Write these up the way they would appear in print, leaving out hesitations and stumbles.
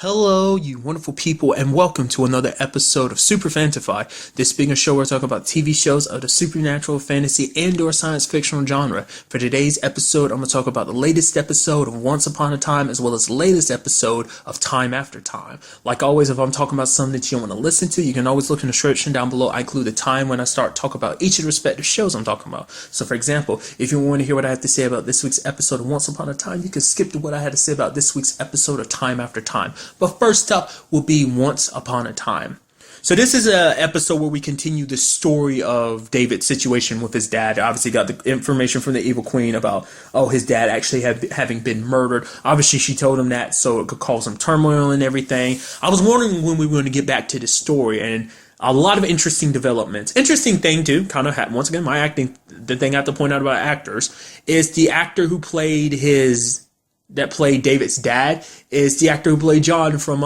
Hello, you wonderful people, and welcome to another episode of Super-Fanta-Fi. This being a show where I talk about TV shows of the supernatural, fantasy, and/or science fictional genre. For today's episode, I'm going to talk about the latest episode of Once Upon a Time, as well as the latest episode of Time After Time. Like always, if I'm talking about something that you want to listen to, you can always look in the description down below. I include the time when I start talking about each of the respective shows I'm talking about. So, for example, if you want to hear what I have to say about this week's episode of Once Upon a Time, you can skip to what I had to say about this week's episode of Time After Time. But first up will be Once Upon a Time. So this is an episode where we continue the story of David's situation with his dad. Obviously got the information from the Evil Queen about, his dad actually having been murdered. Obviously she told him that so it could cause some turmoil and everything. I was wondering when we were going to get back to the story, and a lot of interesting developments. Interesting thing too, kind of once again, the thing I have to point out about actors is the actor who played David's dad is the actor who played John from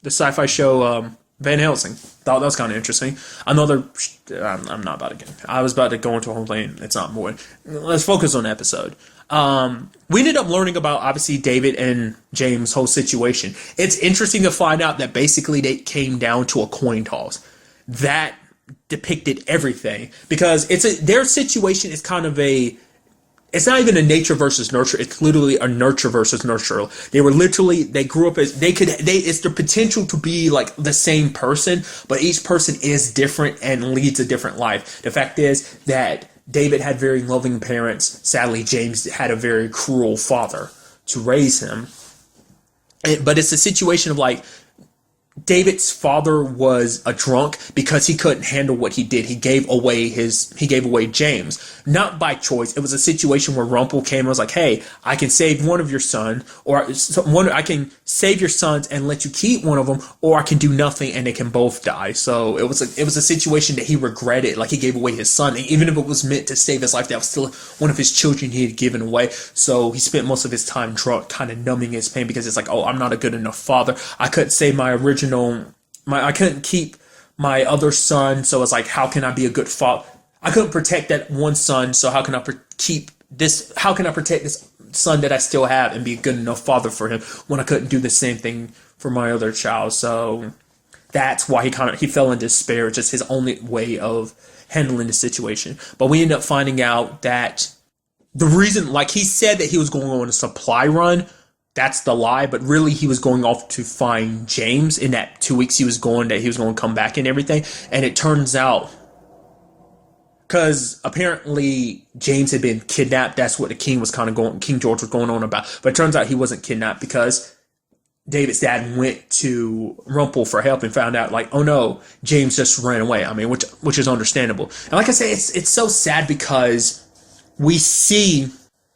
the sci-fi show Van Helsing. Thought that was kind of interesting. I'm not about to get. I was about to go into a whole thing. It's not more. Let's focus on the episode. We ended up learning about obviously David and James' whole situation. It's interesting to find out that basically they came down to a coin toss. That depicted everything because their situation is kind of it's not even a nature versus nurture. It's literally a nurture versus nurture. They grew up as it's the potential to be like the same person, but each person is different and leads a different life. The fact is that David had very loving parents. Sadly, James had a very cruel father to raise him. But it's a situation of like, David's father was a drunk because he couldn't handle what he did. He gave away James, not by choice. It was a situation where Rumpel came and was like, "Hey, I can save one of your son, I can save your sons and let you keep one of them, or I can do nothing and they can both die." So it was a situation that he regretted. Like he gave away his son, and even if it was meant to save his life, that was still one of his children he had given away. So he spent most of his time drunk, kind of numbing his pain because it's like, "Oh, I'm not a good enough father. I couldn't save I couldn't keep my other son, so it's like, how can I be a good father? I couldn't protect that one son, so how can I protect this son that I still have and be a good enough father for him when I couldn't do the same thing for my other child?" So that's why he fell into despair, just his only way of handling the situation. But we end up finding out that the reason, like he said that he was going on a supply run, that's the lie, but really he was going off to find James in that 2 weeks he was going to come back and everything. And it turns out, because apparently James had been kidnapped, that's what King George was going on about. But it turns out he wasn't kidnapped because David's dad went to Rumpel for help and found out like, oh no, James just ran away. I mean, which is understandable. And like I say, it's so sad because we see,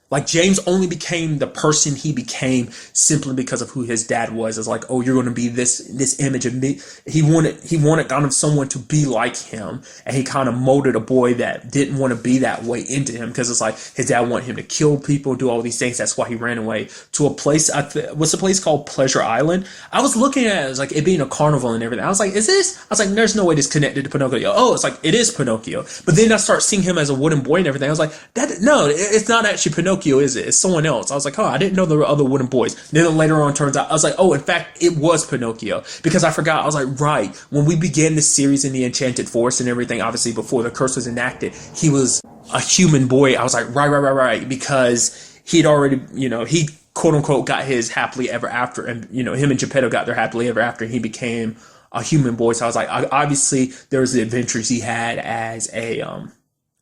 like, James only became the person he became simply because of who his dad was. It's like, oh, you're going to be this image of me. He wanted kind of someone to be like him, and he kind of molded a boy that didn't want to be that way into him because it's like his dad wanted him to kill people, do all these things. That's why he ran away to a place. What's a place called Pleasure Island? I was looking at it as like it being a carnival and everything. I was like, there's no way this connected to Pinocchio. Oh, it's like it is Pinocchio. But then I start seeing him as a wooden boy and everything. I was like, no, it's not actually Pinocchio. Is it? It's someone else. I was like, I didn't know there were other wooden boys. Then later on, turns out I was like, in fact, it was Pinocchio because I forgot. I was like, right, when we began this series in the Enchanted Forest and everything, obviously before the curse was enacted, he was a human boy. I was like, right, because he'd already, he quote unquote got his happily ever after, and him and Geppetto got their happily ever after, and he became a human boy. So I was like, obviously there was the adventures he had as a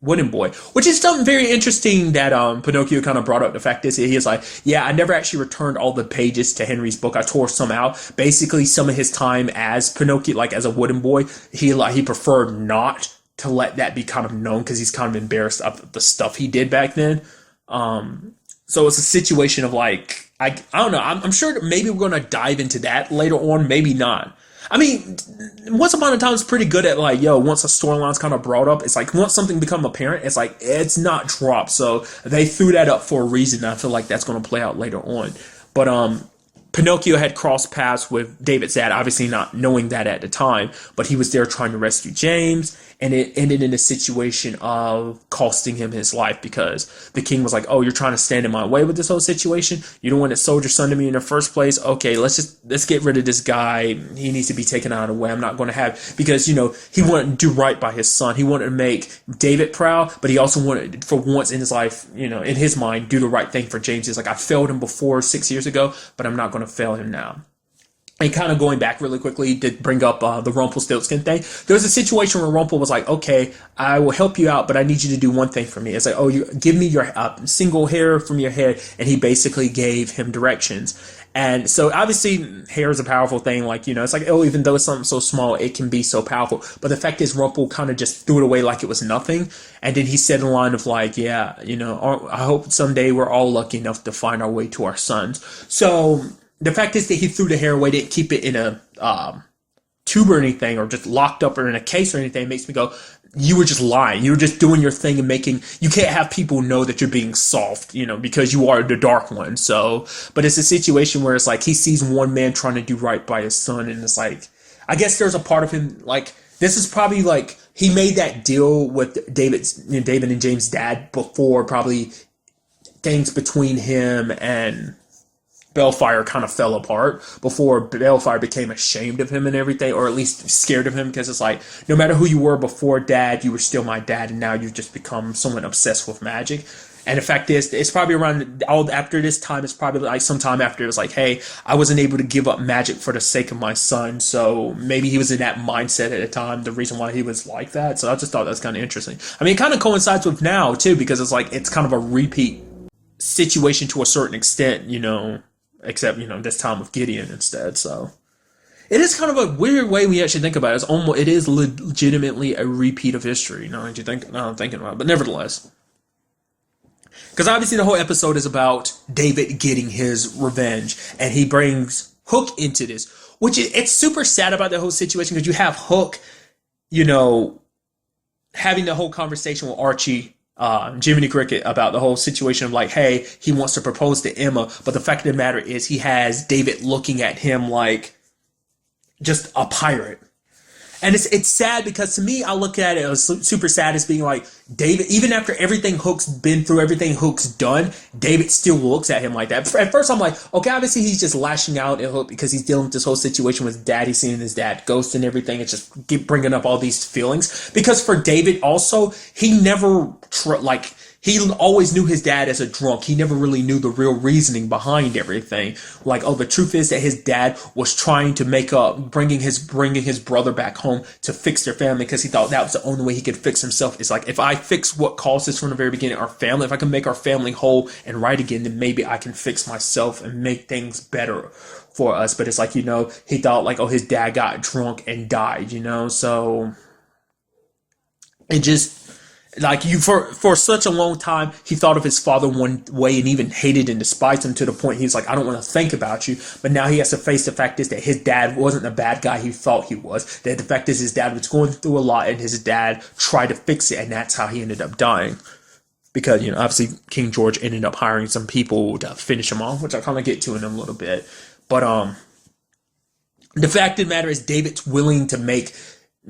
wooden boy, which is something very interesting that Pinocchio kind of brought up. The fact is, he was like, yeah, I never actually returned all the pages to Henry's book. I tore some out. Basically, some of his time as Pinocchio, like as a wooden boy, he preferred not to let that be kind of known because he's kind of embarrassed of the stuff he did back then. So it's a situation of like, I don't know. I'm sure that maybe we're going to dive into that later on. Maybe not. I mean, Once Upon a Time is pretty good at like, once a storyline's kind of brought up, it's like once something become apparent, it's like it's not dropped. So they threw that up for a reason. I feel like that's going to play out later on. But Pinocchio had crossed paths with David's dad, obviously not knowing that at the time, but he was there trying to rescue James. and it ended in a situation of costing him his life because the king was like, "Oh, you're trying to stand in my way with this whole situation. You don't want to sold your son to me in the first place. Okay, let's get rid of this guy. He needs to be taken out of the way. I'm not going to have because he wanted to do right by his son. He wanted to make David proud, but he also wanted, for once in his life, in his mind, do the right thing for James. He's like, I failed him before 6 years ago, but I'm not going to fail him now." And kind of going back really quickly to bring up the Rumpelstiltskin thing. There was a situation where Rumpel was like, "Okay, I will help you out, but I need you to do one thing for me." It's like, "Oh, you give me your single hair from your head," and he basically gave him directions. And so obviously hair is a powerful thing. Like, it's like, oh, even though it's something so small, it can be so powerful. But the fact is Rumpel kind of just threw it away like it was nothing. And then he said a line of like, yeah, I hope someday we're all lucky enough to find our way to our sons. So the fact is that he threw the hair away, didn't keep it in a tube or anything, or just locked up or in a case or anything. Makes me go, you were just lying. You were just doing your thing and you can't have people know that you're being soft, because you are the dark one. So, but it's a situation where it's like he sees one man trying to do right by his son, and it's like, I guess there's a part of him, like, this is probably like, he made that deal with David and James' dad before probably things between him and Bellfire kind of fell apart, before Bellfire became ashamed of him and everything, or at least scared of him, because it's like, no matter who you were before Dad, you were still my dad, and now you've just become someone obsessed with magic. And the fact is, it's probably around after this time, it's probably like sometime after it was like, hey, I wasn't able to give up magic for the sake of my son, so maybe he was in that mindset at the time, the reason why he was like that. So I just thought that was kind of interesting. I mean, it kind of coincides with now too, because it's like, it's kind of a repeat situation to a certain extent, except, this time with Gideon instead. So it is kind of a weird way we actually think about it. It is legitimately a repeat of history. Now I'm thinking about it, but nevertheless, because obviously the whole episode is about David getting his revenge, and he brings Hook into this, which it's super sad about the whole situation, because you have Hook, having the whole conversation with Archie, Jiminy Cricket, about the whole situation of like, hey, he wants to propose to Emma, but the fact of the matter is he has David looking at him like just a pirate. And it's sad, because to me, I look at it as super sad as being like, David, even after everything Hook's been through, everything Hook's done, David still looks at him like that. At first, I'm like, okay, obviously he's just lashing out at Hook because he's dealing with this whole situation with Dad. He's seeing his dad ghost and everything. It's just bringing up all these feelings. Because for David also, he never, he always knew his dad as a drunk. He never really knew the real reasoning behind everything. Like, oh, the truth is that his dad was trying to make up, bringing his brother back home to fix their family, because he thought that was the only way he could fix himself. It's like, if I fix what caused this from the very beginning, our family, if I can make our family whole and right again, then maybe I can fix myself and make things better for us. But it's like, he thought like, oh, his dad got drunk and died, so it just, like, for such a long time, he thought of his father one way and even hated and despised him, to the point he's like, I don't want to think about you. But now he has to face the fact is that his dad wasn't the bad guy he thought he was. That the fact is his dad was going through a lot, and his dad tried to fix it, and that's how he ended up dying. Because, obviously King George ended up hiring some people to finish him off, which I'll kind of get to in a little bit. But the fact of the matter is, David's willing to make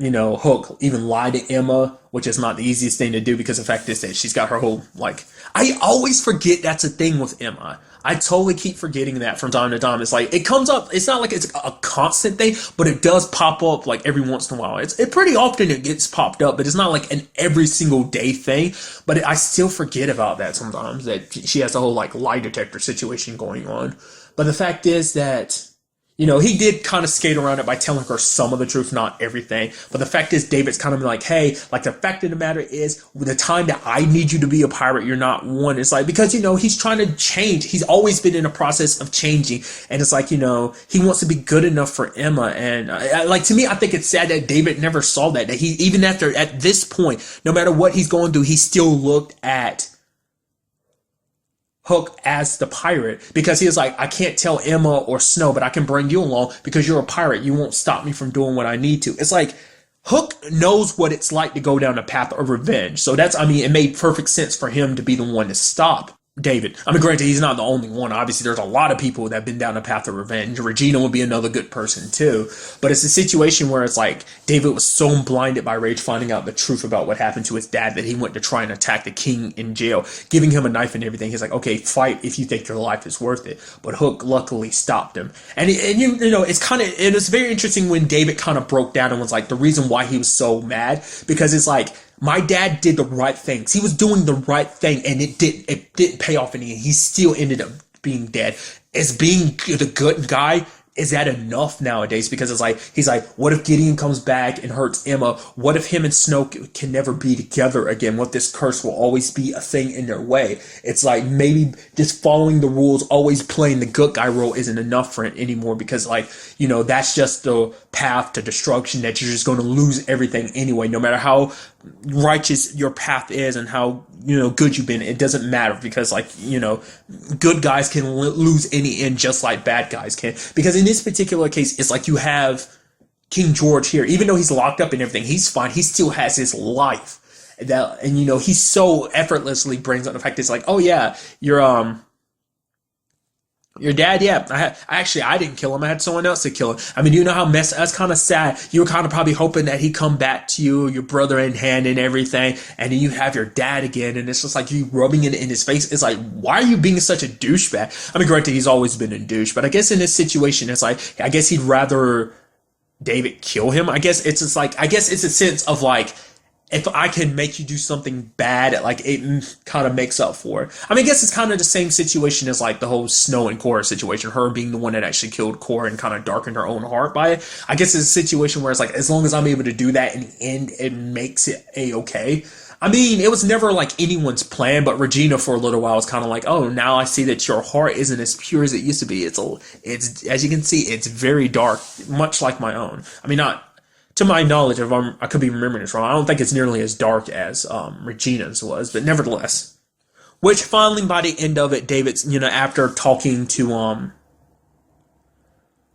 Hook even lie to Emma, which is not the easiest thing to do, because the fact is that she's got her whole, like, I always forget that's a thing with Emma. I totally keep forgetting that from time to time. It's like, it comes up, it's not like it's a constant thing, but it does pop up like every once in a while. It pretty often it gets popped up, but it's not like an every single day thing. But I still forget about that sometimes, that she has a whole like lie detector situation going on. But the fact is that, he did kind of skate around it by telling her some of the truth, not everything. But the fact is, David's kind of like, hey, like, the fact of the matter is, the time that I need you to be a pirate, you're not one. It's like, because, he's trying to change. He's always been in a process of changing. And it's like, he wants to be good enough for Emma. And like, to me, I think it's sad that David never saw that he, even at this point, no matter what he's going through, he still looked at Hook as the pirate, because he was like, I can't tell Emma or Snow, but I can bring you along because you're a pirate. You won't stop me from doing what I need to. It's like, Hook knows what it's like to go down the path of revenge. So it made perfect sense for him to be the one to stop David. I mean, granted, he's not the only one. Obviously, there's a lot of people that have been down the path of revenge. Regina would be another good person, too. But it's a situation where it's like David was so blinded by rage finding out the truth about what happened to his dad that he went to try and attack the king in jail, giving him a knife and everything. He's like, okay, fight if you think your life is worth it. But Hook luckily stopped him. And you know, it's very interesting when David kind of broke down and was like, the reason why he was so mad, because it's like, my dad did the right things. He was doing the right thing, and it didn't pay off in the end. He still ended up being dead. As being the good guy, is that enough nowadays? Because it's like, he's like, what if Gideon comes back and hurts Emma? What if him and Snoke can never be together again? What if this curse will always be a thing in their way? It's like, maybe just following the rules, always playing the good guy role isn't enough for it anymore, because like, you know, that's just the path to destruction, that you're just going to lose everything anyway, no matter how righteous your path is and how, you know, good you've been. It doesn't matter, because like, you know, good guys can lose any end just like bad guys can. Because in this particular case, it's like you have King George here, even though he's locked up and everything, he's fine. He still has his life. And you know, he so effortlessly brings up the fact that it's like, oh yeah, your dad, yeah. I didn't kill him. I had someone else to kill him. I mean, you know how that's kind of sad. You were kind of probably hoping that he'd come back to you, your brother in hand and everything, and then you have your dad again, and it's just like you rubbing it in his face. It's like, why are you being such a douchebag? I mean, granted, he's always been a douche, but I guess in this situation, it's like, I guess he'd rather David kill him. I guess it's just like, I guess it's a sense of like, if I can make you do something bad, like it kind of makes up for it. I mean, I guess it's kind of the same situation as like the whole Snow and Korra situation, her being the one that actually killed Korra and kind of darkened her own heart by it. I guess it's a situation where it's like, as long as I'm able to do that in the end, it makes it a-okay. I mean, it was never like anyone's plan, but Regina for a little while was kind of like, oh, now I see that your heart isn't as pure as it used to be. It's as you can see, it's very dark, much like my own. I mean, not to my knowledge, I could be remembering this wrong, I don't think it's nearly as dark as Regina's was, but nevertheless. Which finally, by the end of it, David's, you know, after talking to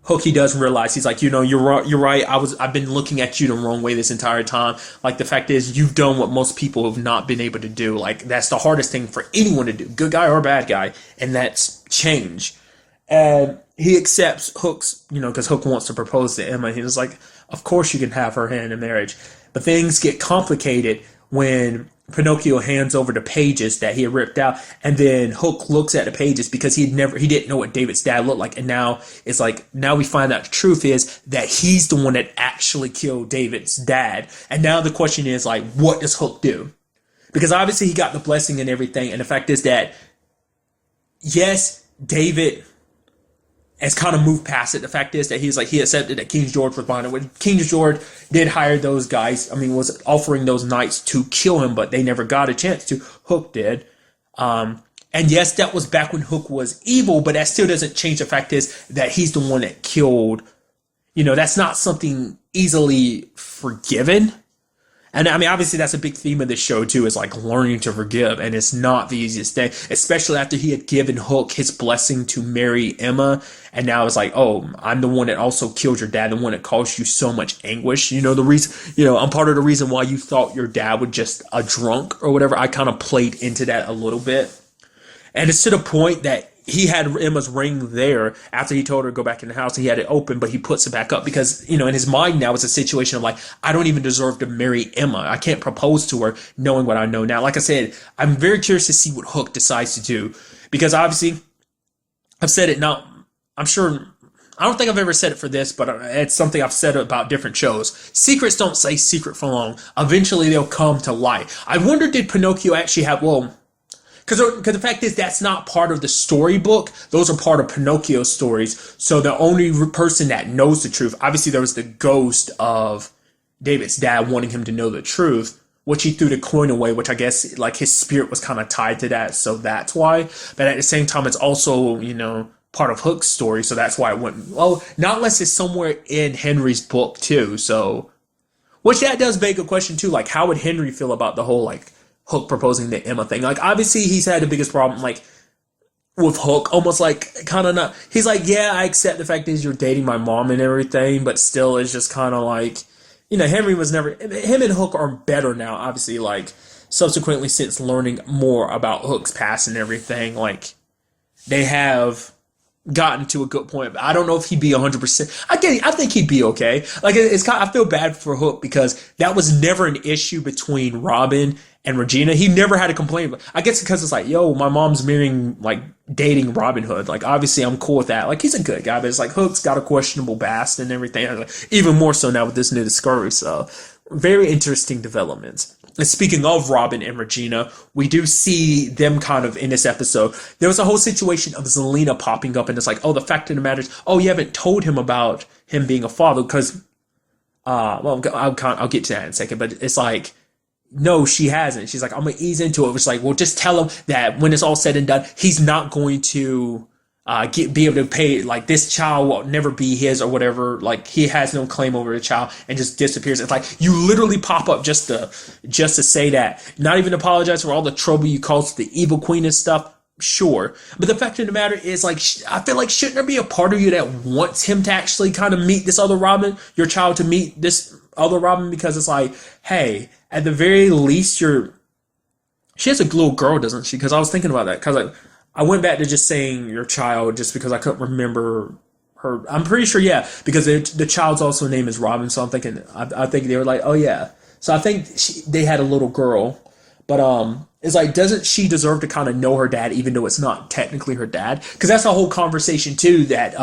Hook, he does realize, he's like, you know, you're right. I've been looking at you the wrong way this entire time. Like, the fact is, you've done what most people have not been able to do. Like, that's the hardest thing for anyone to do, good guy or bad guy, and that's change. And he accepts Hook's, you know, because Hook wants to propose to Emma. He's like, of course you can have her hand in marriage. But things get complicated when Pinocchio hands over the pages that he had ripped out, and then Hook looks at the pages because he didn't know what David's dad looked like, and now it's like, now we find out the truth is that he's the one that actually killed David's dad. And now the question is like, what does Hook do? Because obviously he got the blessing and everything, and the fact is that, yes, David has kind of moved past it. The fact is that he accepted that King George was behind it. When King George did hire those guys, I mean, was offering those knights to kill him, but they never got a chance to. Hook did. And yes, that was back when Hook was evil, but that still doesn't change the fact is that he's the one that killed. You know, that's not something easily forgiven. And I mean, obviously that's a big theme of this show too, is like learning to forgive. And it's not the easiest thing, especially after he had given Hook his blessing to marry Emma. And now it's like, oh, I'm the one that also killed your dad, the one that caused you so much anguish. You know, the reason, you know, I'm part of the reason why you thought your dad was just a drunk or whatever. I kind of played into that a little bit. And it's to the point that he had Emma's ring there after he told her to go back in the house. He had it open, but he puts it back up because, you know, in his mind now it's a situation of like, I don't even deserve to marry Emma. I can't propose to her knowing what I know now. Like I said, I'm very curious to see what Hook decides to do, because obviously I've said it now. I'm sure, I don't think I've ever said it for this, but it's something I've said about different shows. Secrets don't stay secret for long. Eventually they'll come to light. I wonder, did Pinocchio actually have, well, because the fact is, that's not part of the storybook. Those are part of Pinocchio's stories. So the only person that knows the truth, obviously there was the ghost of David's dad wanting him to know the truth, which he threw the coin away, which I guess like his spirit was kind of tied to that. So that's why. But at the same time, it's also, you know, part of Hook's story. So that's why it went, well, not unless it's somewhere in Henry's book too. So, which that does beg a question too. Like, how would Henry feel about the whole, like, Hook proposing the Emma thing? Like, obviously he's had the biggest problem, like, with Hook, almost like, kind of not, he's like, yeah, I accept the fact that you're dating my mom and everything, but still it's just kind of like, you know, Henry was never, him and Hook are better now, obviously, like, subsequently, since learning more about Hook's past and everything, like they have gotten to a good point. I don't know if he'd be 100%. I think he'd be okay. Like it's kind of, I feel bad for Hook because that was never an issue between Robin and Regina. He never had a complaint. I guess because it's like, yo, my mom's marrying, like, dating Robin Hood. Like, obviously I'm cool with that. Like, he's a good guy, but it's like Hook's got a questionable past and everything. Like, even more so now with this new discovery. So very interesting developments. And speaking of Robin and Regina, we do see them kind of in this episode. There was a whole situation of Zelina popping up, and it's like, oh, the fact of the matter is, oh, you haven't told him about him being a father because, well, I'll get to that in a second, but it's like, no, she hasn't. She's like, I'm gonna ease into it. It's like, well, just tell him that when it's all said and done, he's not going to be able to pay, like, this child will never be his or whatever. Like, he has no claim over the child and just disappears. It's like you literally pop up just to say that, not even apologize for all the trouble you caused the evil queen and stuff. Sure, but the fact of the matter is, like, I feel like shouldn't there be a part of you that wants him to actually kind of meet this other Robin, your child to meet this other Robin, because it's like, hey, at the very least, she has a little girl, doesn't she? Because I was thinking about that, because like, I went back to just saying your child just because I couldn't remember her. I'm pretty sure, yeah, because the child's also name is Robin, so I'm thinking, I think they were like, oh yeah. So I think they had a little girl, but it's like, doesn't she deserve to kind of know her dad, even though it's not technically her dad? Because that's a whole conversation too that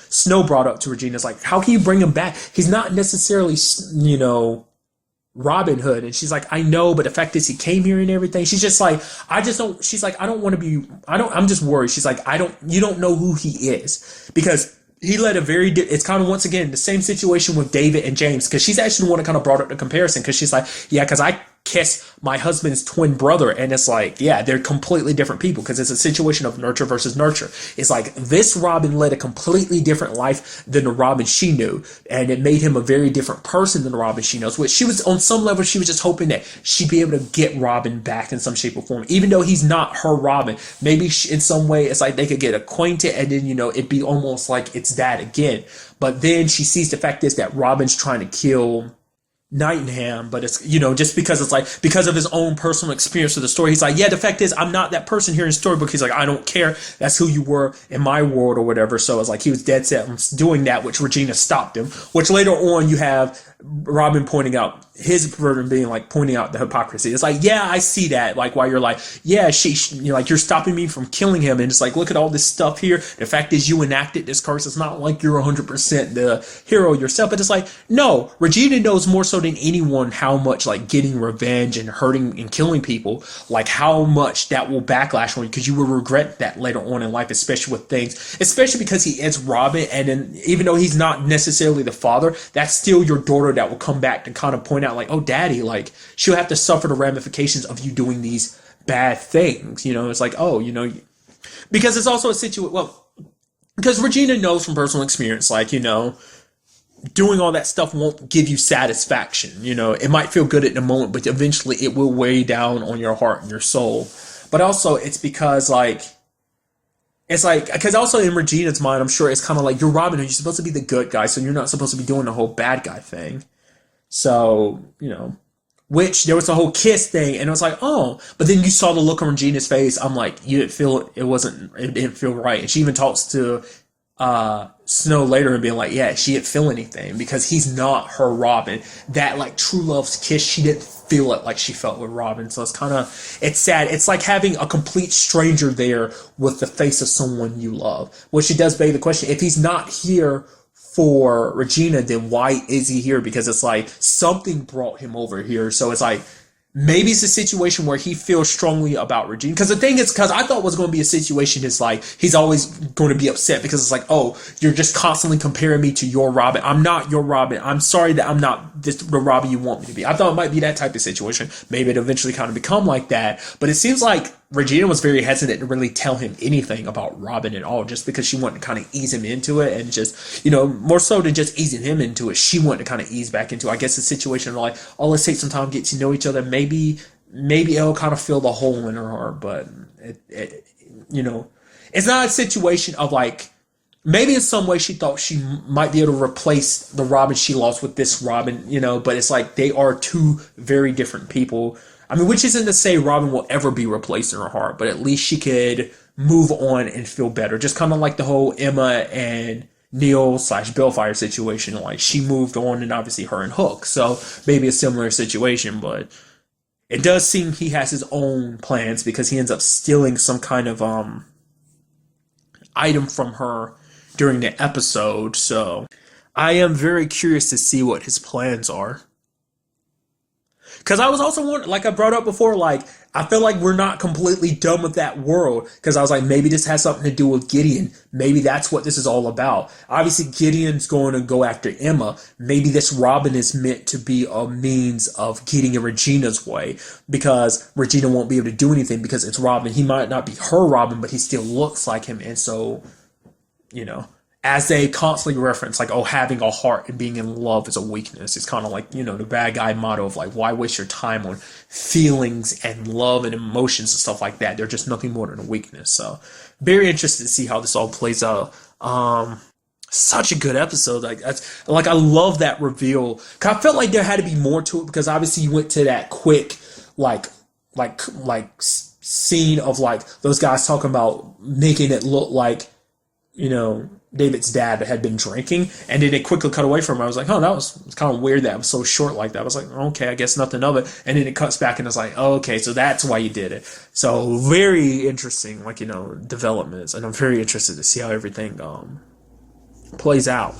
Snow brought up to Regina. It's like, how can you bring him back? He's not necessarily, Robin Hood. And she's like, I know, but the fact is he came here and everything. She's just like, she's like, I'm just worried. She's like, you don't know who he is, because he led a very, it's kind of, once again, the same situation with David and James, because she's actually the one that kind of brought up the comparison, because she's like, yeah, because I kiss my husband's twin brother, and it's like, yeah, they're completely different people, because it's a situation of nurture versus nurture. It's like, this Robin led a completely different life than the Robin she knew, and it made him a very different person than the Robin she knows, which she was, on some level, she was just hoping that she'd be able to get Robin back in some shape or form, even though he's not her Robin. Maybe in some way it's like they could get acquainted, and then, it'd be almost like it's that again. But then she sees the fact is that Robin's trying to kill Nightingham, but it's, just because it's like, because of his own personal experience with the story, he's like, yeah, the fact is, I'm not that person here in the storybook. He's like, I don't care. That's who you were in my world or whatever. So it's like, he was dead set on doing that, which Regina stopped him, which later on you have Robin pointing out his version being like pointing out the hypocrisy. It's like, yeah, I see that. Like, while you're like, yeah, you're like, you're stopping me from killing him, and it's like, look at all this stuff here. The fact is, you enacted this curse. It's not like you're 100% the hero yourself. But it's like, no, Regina knows more so than anyone how much, like, getting revenge and hurting and killing people, like, how much that will backlash on you, because you will regret that later on in life, especially because he is Robin, and then even though he's not necessarily the father, that's still your daughter that will come back to kind of point out, like, oh, daddy, like, she'll have to suffer the ramifications of you doing these bad things. It's like, oh, because it's also a situation, well, because Regina knows from personal experience, like, doing all that stuff won't give you satisfaction. It might feel good at the moment, but eventually it will weigh down on your heart and your soul. But also it's because, like, it's like, because also in Regina's mind, I'm sure it's kind of like, you're Robin Hood, you're supposed to be the good guy, so you're not supposed to be doing the whole bad guy thing. So, which there was a whole kiss thing, and it was like, oh, but then you saw the look on Regina's face. I'm like, you didn't feel it didn't feel right. And she even talks to Snow later and being like, yeah, she didn't feel anything because he's not her Robin. That, like, true love's kiss, she didn't feel it like she felt with Robin. So it's sad. It's like having a complete stranger there with the face of someone you love, which it does beg the question, if he's not here for Regina, then why is he here? Because it's like something brought him over here. So it's like, maybe it's a situation where he feels strongly about Regina. Because the thing is, because I thought it was going to be a situation is like, he's always going to be upset because it's like, oh, you're just constantly comparing me to your Robin. I'm not your Robin. I'm sorry that I'm not the Robin you want me to be. I thought it might be that type of situation. Maybe it eventually kind of become like that. But it seems like Regina was very hesitant to really tell him anything about Robin at all, just because she wanted to kind of ease him into it, and just, more so than just easing him into it, she wanted to kind of ease back into, I guess, the situation of like, oh, let's take some time, get to know each other. Maybe it'll kind of fill the hole in her heart, but it's not a situation of like, maybe in some way she thought she might be able to replace the Robin she lost with this Robin, but it's like they are two very different people. I mean, which isn't to say Robin will ever be replaced in her heart, but at least she could move on and feel better. Just kind of like the whole Emma and Neil slash Bellfire situation. Like, she moved on, and obviously her and Hook. So maybe a similar situation, but it does seem he has his own plans because he ends up stealing some kind of item from her during the episode. So I am very curious to see what his plans are. Because I was also wondering, like I brought up before, like, I feel like we're not completely done with that world. Because I was like, maybe this has something to do with Gideon. Maybe that's what this is all about. Obviously, Gideon's going to go after Emma. Maybe this Robin is meant to be a means of getting in Regina's way. Because Regina won't be able to do anything because it's Robin. He might not be her Robin, but he still looks like him. And so, you know, as they constantly reference, like, oh, having a heart and being in love is a weakness. It's kind of like, you know, the bad guy motto of like, why waste your time on feelings and love and emotions and stuff like that? They're just nothing more than a weakness. So very interested to see how this all plays out. Such a good episode. Like I love that reveal. 'Cause I felt like there had to be more to it because obviously you went to that quick, like scene of like those guys talking about making it look like, you know, David's dad had been drinking, and then it quickly cut away from him. I was like, oh, that was kind of weird that it was so short like that. I was like, okay, I guess nothing of it. And then it cuts back and it's like, oh, okay, so that's why you did it. So very interesting, like, you know, developments. And I'm very interested to see how everything plays out.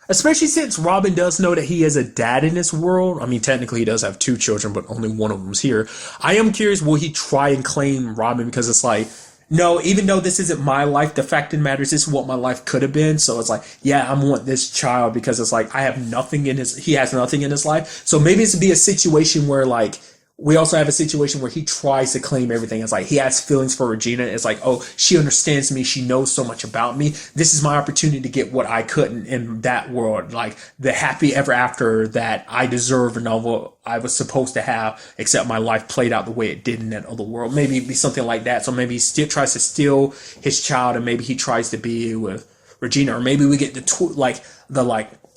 Especially since Robin does know that he is a dad in this world. I mean, technically he does have two children, but only one of them's here. I am curious, will he try and claim Robin? Because it's like, no, even though this isn't my life, the fact of the matter is this is what my life could have been. So it's like, yeah, I want this child because it's like, he has nothing in his life. So maybe it's to be a situation where like, we also have a situation where he tries to claim everything. It's like he has feelings for Regina. It's like, oh, she understands me. She knows so much about me. This is my opportunity to get what I couldn't in that world. Like the happy ever after that I deserve and all I was supposed to have, except my life played out the way it did in that other world. Maybe it'd be something like that. So maybe he still tries to steal his child, and maybe he tries to be with Regina, or maybe we get the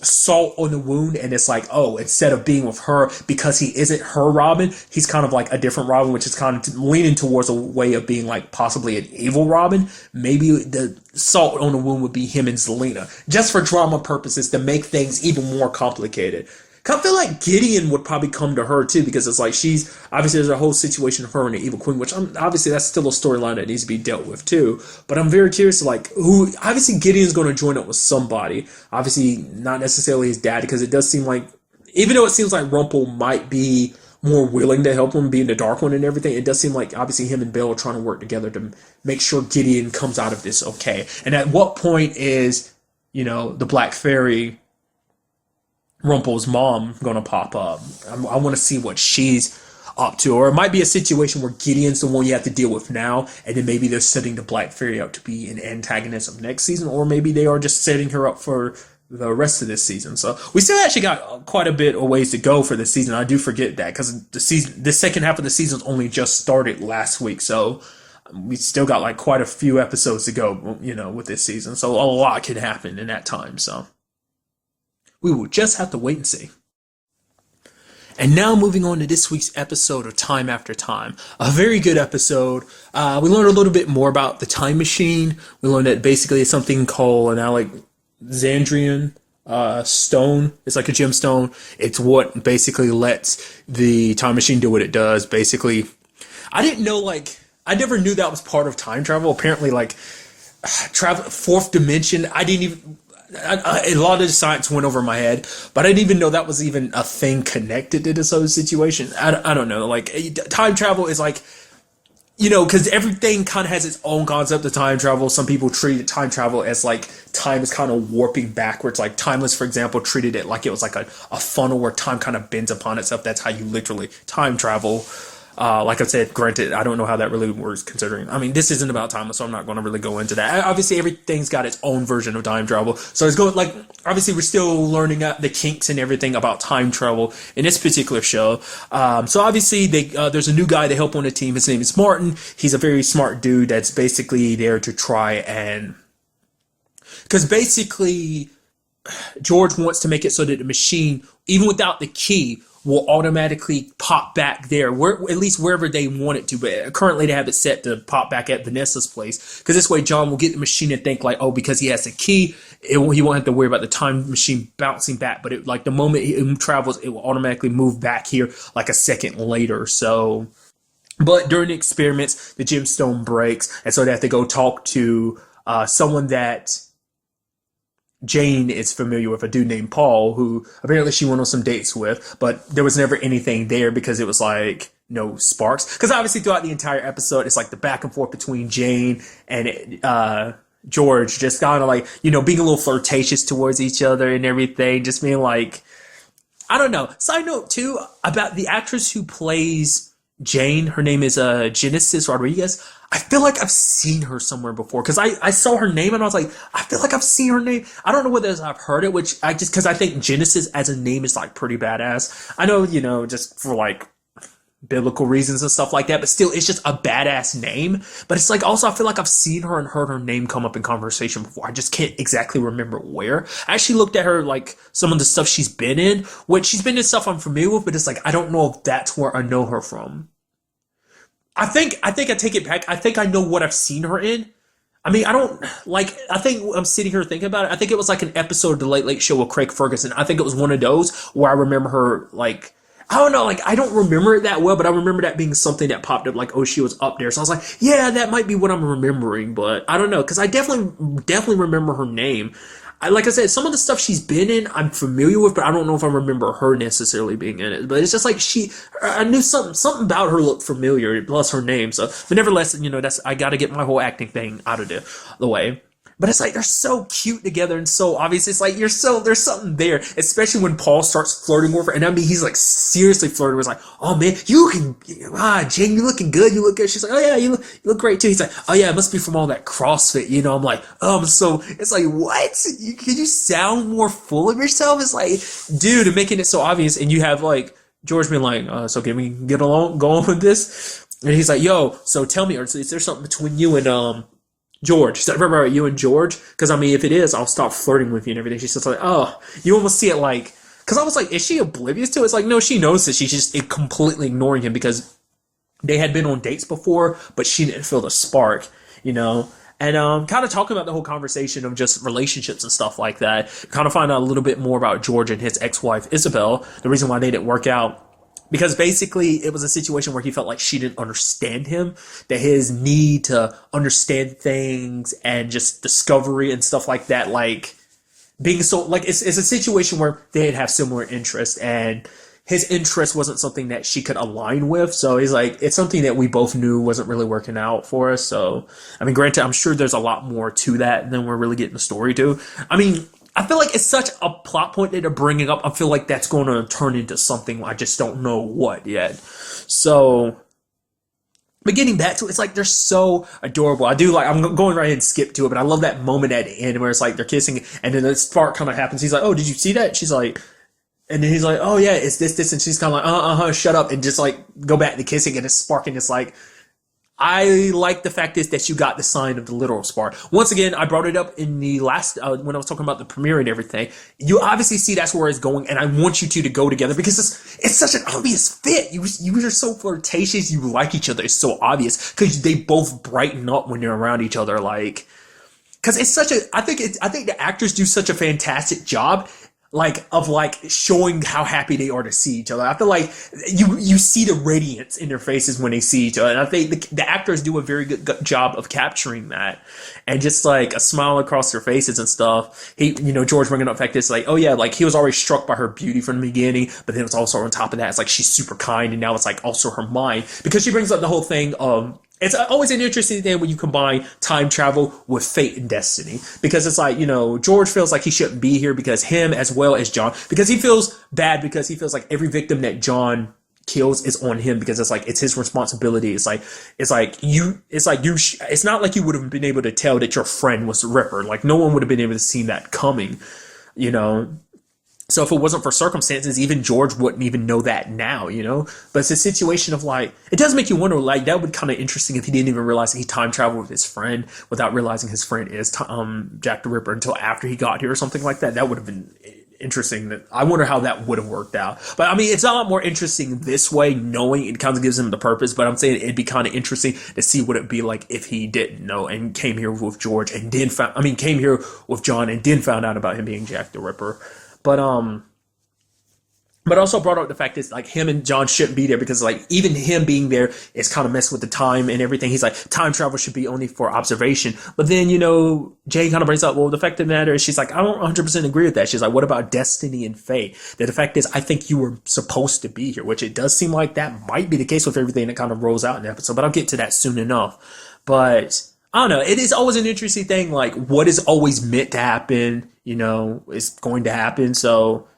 salt on the wound, and it's like, oh, instead of being with her because he isn't her Robin, he's kind of like a different Robin, which is kind of leaning towards a way of being like possibly an evil Robin. Maybe the salt on the wound would be him and Zelena, just for drama purposes, to make things even more complicated. I feel like Gideon would probably come to her too, because it's like she's obviously there's a whole situation of her and the evil queen, which obviously that's still a storyline that needs to be dealt with too. But I'm very curious to like who. Obviously Gideon's going to join up with somebody. Obviously not necessarily his dad, because it does seem like, even though it seems like Rumpel might be more willing to help him being the Dark One and everything, it does seem like obviously him and Belle are trying to work together to make sure Gideon comes out of this okay. And at what point is, you know, the Black Fairy, Rumpel's mom, gonna pop up? I want to see what she's up to. Or it might be a situation where Gideon's the one you have to deal with now, and then maybe they're setting the Black Fairy up to be an antagonist of next season, or maybe they are just setting her up for the rest of this season. So we still actually got quite a bit of ways to go for this season. I do forget that, because the second half of the season's only just started last week, so we still got like quite a few episodes to go, you know, with this season. So a lot can happen in that time. So we will just have to wait and see. And now moving on to this week's episode of Time After Time. A very good episode. We learned a little bit more about the time machine. We learned that basically it's something called an Alexandrian stone. It's like a gemstone. It's what basically lets the time machine do what it does. Basically, I didn't know, I never knew that was part of time travel. Apparently, travel, fourth dimension. I didn't even... a lot of the science went over my head, but I didn't even know that was even a thing connected to this whole situation. I don't know. Time travel is because everything kind of has its own concept of time travel. Some people treat time travel as time is kind of warping backwards. Like Timeless, for example, treated it like it was like a funnel where time kind of bends upon itself. That's how you literally time travel. Like I said, granted, I don't know how that really works, considering, this isn't about Timeless, so I'm not going to really go into that. Obviously, everything's got its own version of time travel. So it's going, obviously, we're still learning the kinks and everything about time travel in this particular show. So obviously, there's a new guy they help on the team. His name is Martin. He's a very smart dude that's basically there to try and... Because basically, George wants to make it so that the machine, even without the key, will automatically pop back there, where, at least wherever they want it to. But currently they have it set to pop back at Vanessa's place, because this way John will get the machine and think like, oh, because he has the key, he won't have to worry about the time machine bouncing back. But like the moment he travels, it will automatically move back here like a second later. So, but during the experiments, the gemstone breaks, and so they have to go talk to someone that Jane is familiar with, a dude named Paul, who apparently she went on some dates with, but there was never anything there because it was like no sparks. Because obviously throughout the entire episode, it's like the back and forth between Jane and George, just kind of like, being a little flirtatious towards each other and everything, just being like, I don't know. Side note too, about the actress who plays Jane, her name is Genesis Rodriguez. I feel like I've seen her somewhere before, because I saw her name and I was like, I feel like I've seen her name. I don't know whether I've heard it, which because I think Genesis as a name is like pretty badass. I know, just for like biblical reasons and stuff like that, but still, it's just a badass name. But it's like, also, I feel like I've seen her and heard her name come up in conversation before. I just can't exactly remember where. I actually looked at her, like, some of the stuff she's been in, which she's been in stuff I'm familiar with, but it's like, I don't know if that's where I know her from. I think I take it back. I think I know what I've seen her in. I mean, I think I'm sitting here thinking about it. I think it was like an episode of The Late Late Show with Craig Ferguson. I think it was one of those where I remember her, like, I don't know, like, I don't remember it that well, but I remember that being something that popped up, like, oh, she was up there. So I was like, yeah, that might be what I'm remembering, but I don't know, because I definitely remember her name. Like I said, some of the stuff she's been in, I'm familiar with, but I don't know if I remember her necessarily being in it. But it's just like I knew something about her looked familiar, plus her name. So, but nevertheless, I got to get my whole acting thing out of the way. But it's like, they're so cute together and so obvious. It's like, there's something there, especially when Paul starts flirting with her. And I mean, he's like seriously flirting with her. He's like, oh man, Jane, you looking good. You look good. She's like, oh yeah, you look great too. He's like, oh yeah, it must be from all that CrossFit. I'm like, so it's like, what? Can you sound more full of yourself? It's like, dude, and making it so obvious. And you have like George being like, so can we go on with this? And he's like, yo, so tell me, is there something between you and, George? She's like, remember you and George? Because I mean, if it is, I'll stop flirting with you and everything. She's just like, oh, you almost see it like, because I was like, is she oblivious to it? It's like, no, she knows that she's just completely ignoring him because they had been on dates before, but she didn't feel the spark, And kind of talking about the whole conversation of just relationships and stuff like that. Kind of find out a little bit more about George and his ex-wife, Isabel, the reason why they didn't work out. Because basically, it was a situation where he felt like she didn't understand him, that his need to understand things and just discovery and stuff like that, like, being so, like, it's a situation where they'd have similar interests, and his interest wasn't something that she could align with, so he's like, it's something that we both knew wasn't really working out for us, so, I mean, granted, I'm sure there's a lot more to that than we're really getting the story to. I mean, I feel like it's such a plot point that they're bringing up. I feel like that's going to turn into something. I just don't know what yet. So, but getting back to it, it's like they're so adorable. I'm going right ahead and skip to it, but I love that moment at the end where it's like they're kissing and then the spark kind of happens. He's like, oh, did you see that? She's like, and then he's like, oh yeah, it's this. And she's kind of like, shut up. And just like go back to kissing and it's sparking. It's like, I like the fact that you got the sign of the literal spark. Once again, I brought it up in the last, when I was talking about the premiere and everything. You obviously see that's where it's going, and I want you two to go together because it's such an obvious fit. You are so flirtatious. You like each other. It's so obvious because they both brighten up when they're around each other. Like, because it's such a, I think the actors do such a fantastic job, of showing how happy they are to see each other. I feel like you see the radiance in their faces when they see each other. And I think the actors do a very good job of capturing that. And just like a smile across their faces and stuff. George bringing up the fact that it's like, oh yeah, like he was already struck by her beauty from the beginning, but then it's also on top of that, it's like she's super kind and now it's like also her mind. Because she brings up the whole thing of, it's always an interesting thing when you combine time travel with fate and destiny. Because it's like, George feels like he shouldn't be here because him as well as John, because he feels bad because he feels like every victim that John kills is on him because it's his responsibility. It's not like you would have been able to tell that your friend was the Ripper. Like no one would have been able to see that coming, So if it wasn't for circumstances, even George wouldn't even know that now, But it's a situation of like, it does make you wonder, like, that would be kind of interesting if he didn't even realize that he time traveled with his friend without realizing his friend is Jack the Ripper until after he got here or something like that. That would have been interesting. That I wonder how that would have worked out. But I mean, it's a lot more interesting this way, knowing it kind of gives him the purpose. But I'm saying it'd be kind of interesting to see what it'd be like if he didn't know and came here with George and then came here with John and then found out about him being Jack the Ripper. But also brought up the fact that like him and John shouldn't be there because like even him being there is kind of messed with the time and everything. He's like, time travel should be only for observation. But then, Jane kind of brings up, well, the fact of the matter is she's like, I don't 100% agree with that. She's like, what about destiny and fate? That the fact is, I think you were supposed to be here, which it does seem like that might be the case with everything that kind of rolls out in the episode. But I'll get to that soon enough. But I don't know. It is always an interesting thing. Like what is always meant to happen, is going to happen. So,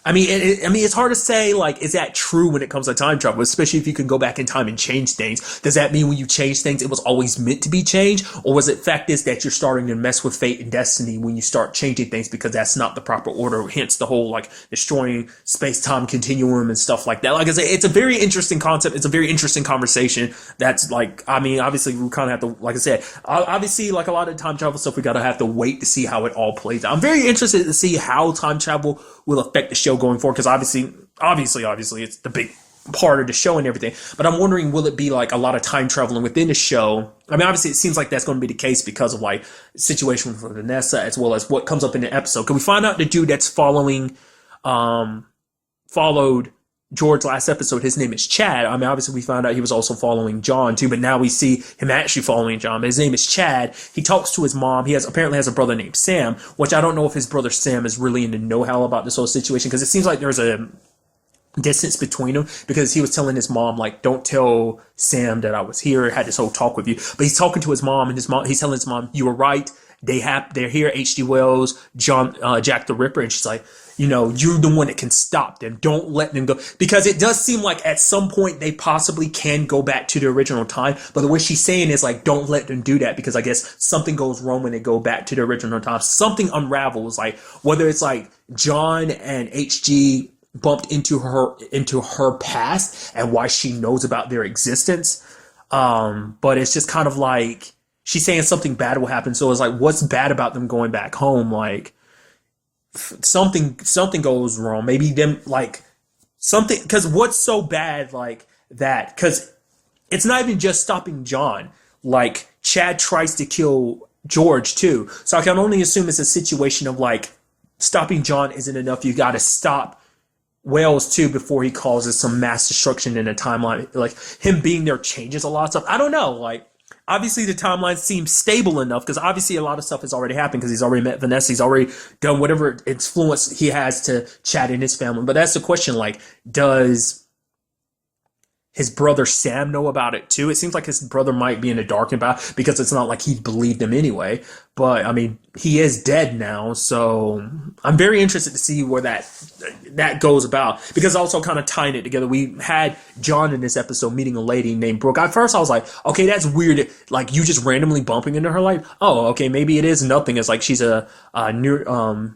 I mean, it's hard to say, like, is that true when it comes to time travel, especially if you can go back in time and change things? Does that mean when you change things, it was always meant to be changed? Or was it fact is that you're starting to mess with fate and destiny when you start changing things because that's not the proper order, hence the whole, like, destroying space-time continuum and stuff like that? Like I said, it's a very interesting concept. It's a very interesting conversation. That's, like, I mean, obviously, we kind of have to, like I said, obviously, like a lot of time travel stuff, we gotta have to wait to see how it all plays out. I'm very interested to see how time travel will affect the show going forward, because obviously it's the big part of the show and everything, but I'm wondering, will it be like a lot of time traveling within the show? I mean, obviously it seems like that's going to be the case because of like situation with Vanessa as well as what comes up in the episode. Can we find out the dude that's followed George last episode, his name is Chad. I mean, obviously we found out he was also following John too, but now we see him actually following John. But his name is Chad. He talks to his mom. He apparently has a brother named Sam, which I don't know if his brother Sam is really in the know-how about this whole situation, because it seems like there's a distance between them, because he was telling his mom, like, don't tell Sam that I was here, I had this whole talk with you. But he's talking to his mom, and he's telling his mom, you were right. They're here, H.G. Wells, Jack the Ripper, and she's like, you're the one that can stop them. Don't let them go. Because it does seem like at some point they possibly can go back to the original time. But the way she's saying is like, don't let them do that, because I guess something goes wrong when they go back to the original time. Something unravels, like whether it's like John and HG bumped into her past and why she knows about their existence. But it's just kind of like she's saying something bad will happen. So it's like, what's bad about them going back home? Like, something goes wrong. Maybe them, like, something, because what's so bad like that? Because it's not even just stopping John. Like, Chad tries to kill George too. So I can only assume it's a situation of like, stopping John isn't enough. You got to stop Wells too before he causes some mass destruction in a timeline. Like, him being there changes a lot of stuff. I don't know. Like, obviously the timeline seems stable enough, because obviously a lot of stuff has already happened, because he's already met Vanessa. He's already done whatever influence he has to Chad and his family. But that's the question. Like, does his brother Sam know about it too? It seems like his brother might be in the dark about it, because it's not like he believed him anyway. But I mean, he is dead now, so I'm very interested to see where that goes about, because also kind of tying it together. We had John in this episode meeting a lady named Brooke. At first I was like, okay, that's weird. Like, you just randomly bumping into her life. Oh, okay, maybe it is nothing. It's like she's a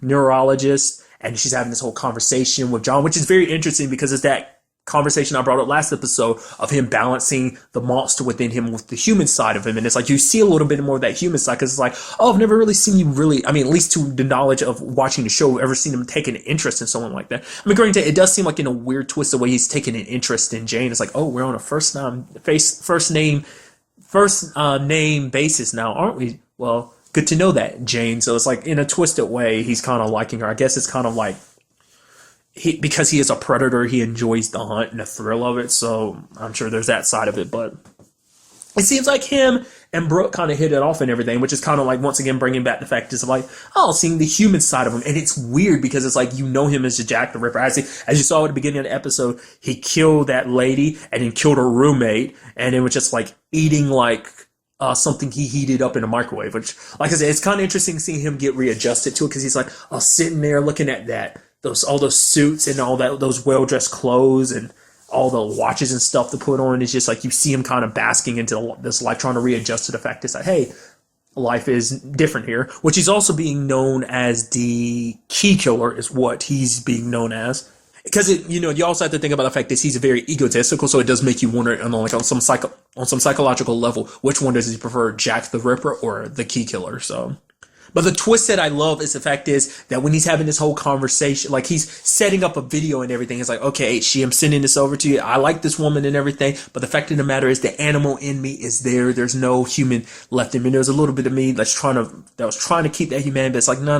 neurologist, and she's having this whole conversation with John, which is very interesting, because it's that conversation I brought up last episode of him balancing the monster within him with the human side of him. And it's like, you see a little bit more of that human side, because it's like, oh, I've never really seen you really, I mean, at least to the knowledge of watching the show, ever seen him take an interest in someone like that. I mean, granted, it does seem like in a weird twist the way he's taking an interest in Jane. It's like, oh, we're on a first name basis now, aren't we? Well, good to know that, Jane. So it's like, in a twisted way, he's kind of liking her. I guess it's kind of like, because he is a predator, he enjoys the hunt and the thrill of it. So I'm sure there's that side of it. But it seems like him and Brooke kind of hit it off and everything, which is kind of like, once again, bringing back the fact is like, oh, seeing the human side of him. And it's weird, because it's like, him as Jack the Ripper. As you saw at the beginning of the episode, he killed that lady and then killed her roommate. And it was just like eating like something he heated up in a microwave, which, like I said, it's kind of interesting seeing him get readjusted to it, because he's like, sitting there looking at that. All those suits and all that, those well-dressed clothes and all the watches and stuff to put on. It's just like, you see him kind of basking into this life, trying to readjust to the fact that, hey, life is different here, which he's also being known as the key killer, is what he's being known as. Because you also have to think about the fact that he's very egotistical, so it does make you wonder, on some psychological level, which one does he prefer, Jack the Ripper or the key killer? So, But the twist that I love is the fact is that when he's having this whole conversation, like he's setting up a video and everything, it's like, okay, I'm sending this over to you. I like this woman and everything, but the fact of the matter is the animal in me is there. There's no human left in me. There's a little bit of me that was trying to keep that humanity, but it's like, no.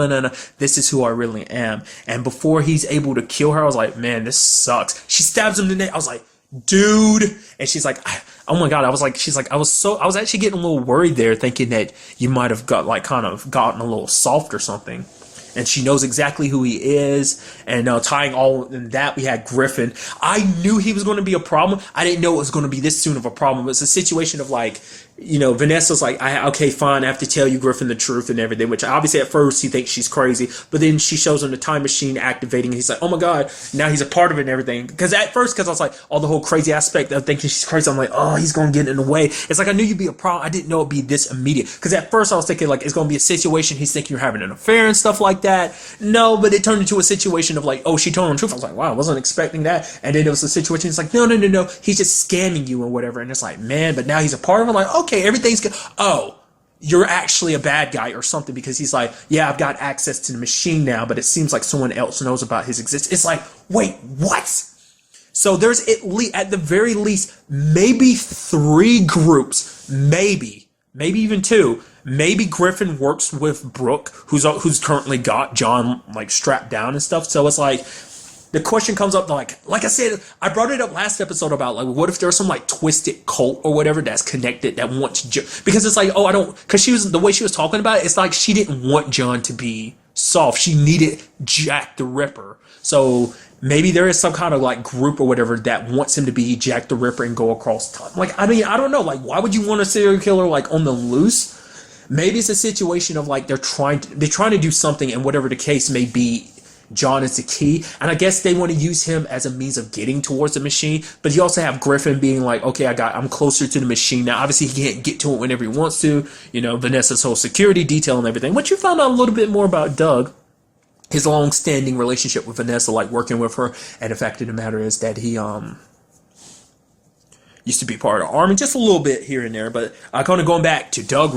This is who I really am. And before he's able to kill her, I was like, man, this sucks. She stabs him in the neck. I was like, dude. And she's like, oh my God. I was actually getting a little worried there, thinking that you might have gotten a little soft or something. And she knows exactly who he is. And tying all in that, we had Griffin. I knew he was going to be a problem. I didn't know it was going to be this soon of a problem. It's a situation of like, Vanessa's like, okay, fine, I have to tell you, Griffin, the truth and everything, which obviously at first he thinks she's crazy, but then she shows him the time machine activating, and he's like, oh my God, now he's a part of it and everything. Because I was like, all the whole crazy aspect of thinking she's crazy, I'm like, oh, he's going to get in the way. It's like, I knew you'd be a problem. I didn't know it'd be this immediate. Because at first I was thinking like, it's going to be a situation, he's thinking you're having an affair and stuff like that. No, but it turned into a situation of like, oh, she told him the truth. I was like, wow, I wasn't expecting that. And then it was a situation, it's like, no, he's just scamming you or whatever. And it's like, man, but now he's a part of it. Like, okay, everything's good. Oh, you're actually a bad guy or something, because he's like, yeah, I've got access to the machine now, but it seems like someone else knows about his existence. It's like, wait, what? So there's at the very least maybe 3 groups, maybe even 2. Maybe Griffin works with Brooke, who's currently got John like strapped down and stuff. So it's like, the question comes up, like I said, I brought it up last episode about like, what if there's some like twisted cult or whatever that's connected that wants because it's like, oh, because the way she was talking about it, it's like she didn't want John to be soft. She needed Jack the Ripper. So maybe there is some kind of like group or whatever that wants him to be Jack the Ripper and go across time. Like, I mean, I don't know. Like, why would you want a serial killer like on the loose? Maybe it's a situation of like they're trying to do something, and whatever the case may be, John is the key, and I guess they want to use him as a means of getting towards the machine. But you also have Griffin being like, okay, I'm closer to the machine now. Obviously, he can't get to it whenever he wants to. Vanessa's whole security detail and everything. Which you found out a little bit more about Doug, his long-standing relationship with Vanessa, like working with her. And the fact of the matter is that he used to be part of the army, just a little bit here and there. But kind of going back to Doug,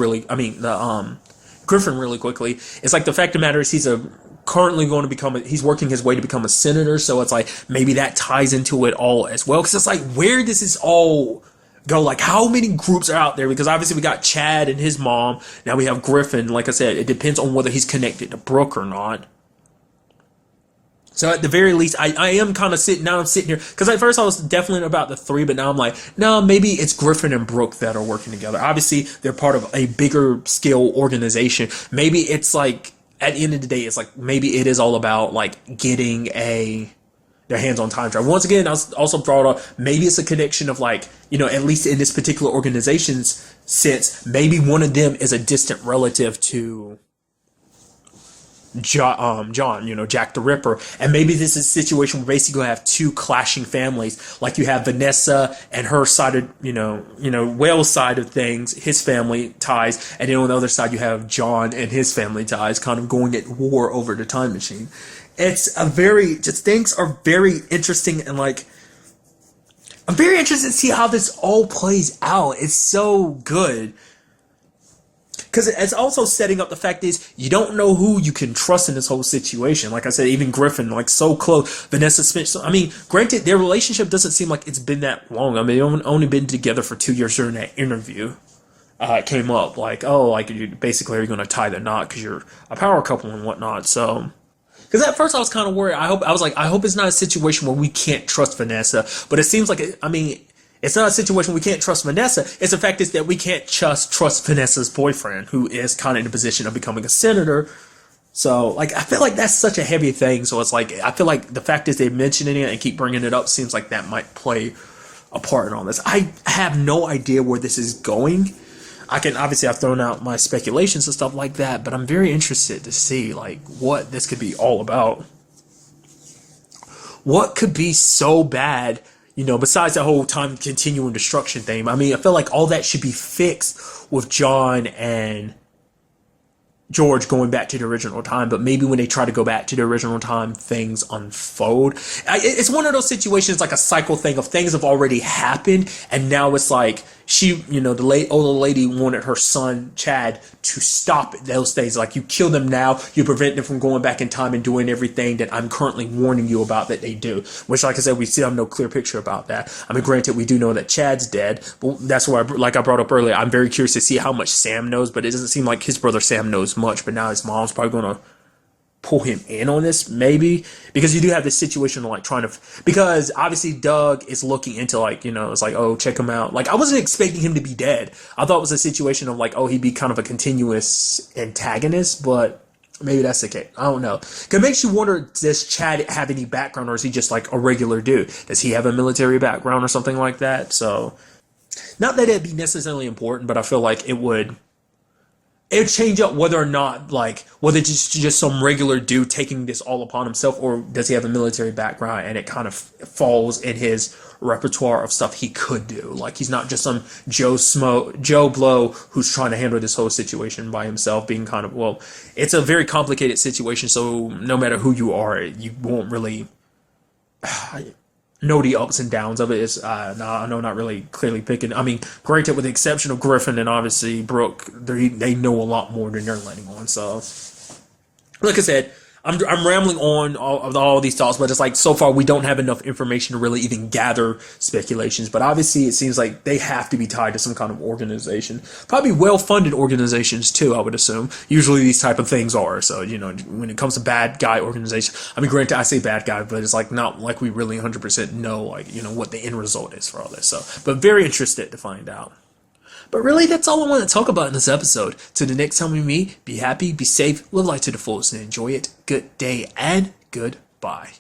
Griffin really quickly. It's like the fact of the matter is he's he's working his way to become a senator. So it's like maybe that ties into it all as well. Because it's like, where does this all go? Like, how many groups are out there? Because obviously we got Chad and his mom. Now we have Griffin. Like I said, it depends on whether he's connected to Brooke or not. So at the very least, I am kind of sitting here, because at first I was definitely about the 3, but now I'm like, no, maybe it's Griffin and Brooke that are working together. Obviously, they're part of a bigger scale organization. Maybe it's like, at the end of the day, it's like, maybe it is all about like getting their hands on time travel. Once again, I was also brought up, maybe it's a connection of like, at least in this particular organization's sense, maybe one of them is a distant relative to John, Jack the Ripper. And maybe this is a situation where basically you have 2 clashing families. Like you have Vanessa and her side of, Wales side of things, his family ties. And then on the other side, you have John and his family ties kind of going at war over the time machine. Things are very interesting, and like, I'm very interested to see how this all plays out. It's so good. Because it's also setting up the fact is you don't know who you can trust in this whole situation. Like I said, even Griffin, like so close. Vanessa Smith. So, I mean, granted, their relationship doesn't seem like it's been that long. I mean, they've only been together for 2 years during that interview. It came up like, oh, like you basically are going to tie the knot because you're a power couple and whatnot. So, because at first I was kind of worried. I hope it's not a situation where we can't trust Vanessa. But it seems like, it's not a situation we can't trust Vanessa. It's the fact is that we can't trust Vanessa's boyfriend, who is kind of in the position of becoming a senator. So, like, I feel like that's such a heavy thing. So it's like, I feel like the fact is they're mentioning it and keep bringing it up seems like that might play a part in all this. I have no idea where this is going. Obviously I've thrown out my speculations and stuff like that, but I'm very interested to see, like, what this could be all about. What could be so bad, besides the whole time continuum destruction thing? I mean, I feel like all that should be fixed with John and George going back to the original time, but maybe when they try to go back to the original time, things unfold. It's one of those situations, like a cycle thing of things have already happened, and now it's like, she, the older lady wanted her son Chad to stop those things. Like, you kill them now, you prevent them from going back in time and doing everything that I'm currently warning you about that they do. Which, like I said, we still have no clear picture about that. I mean, granted, we do know that Chad's dead, but that's why, like I brought up earlier, I'm very curious to see how much Sam knows. But it doesn't seem like his brother Sam knows much. But now his mom's probably gonna pull him in on this, maybe, because you do have this situation of like trying to, because obviously Doug is looking into, like, it's like, oh, check him out. Like, I wasn't expecting him to be dead. I thought it was a situation of like, oh, he'd be kind of a continuous antagonist, but maybe that's the case. I don't know. Cause it makes you wonder, does Chad have any background, or is he just like a regular dude? Does he have a military background or something like that? So, not that it'd be necessarily important, but I feel like it would change up whether or not, like, whether it's just some regular dude taking this all upon himself, or does he have a military background and it kind of falls in his repertoire of stuff he could do. Like, he's not just some Joe Blow who's trying to handle this whole situation by himself, being kind of, well, it's a very complicated situation, so no matter who you are, you won't really know the ups and downs of it. Is I know, not really clearly picking. I mean, granted, with the exception of Griffin and obviously Brooke, they know a lot more than they're letting on. So, like I said, I'm rambling on all these thoughts, but it's like, so far we don't have enough information to really even gather speculations. But obviously, it seems like they have to be tied to some kind of organization, probably well-funded organizations too, I would assume. Usually these type of things are. So, when it comes to bad guy organization, I mean, granted, I say bad guy, but it's like not like we really 100% know, like, what the end result is for all this. So, but very interested to find out. But really, that's all I want to talk about in this episode. Till the next time we meet, be happy, be safe, live life to the fullest, and enjoy it. Good day and goodbye.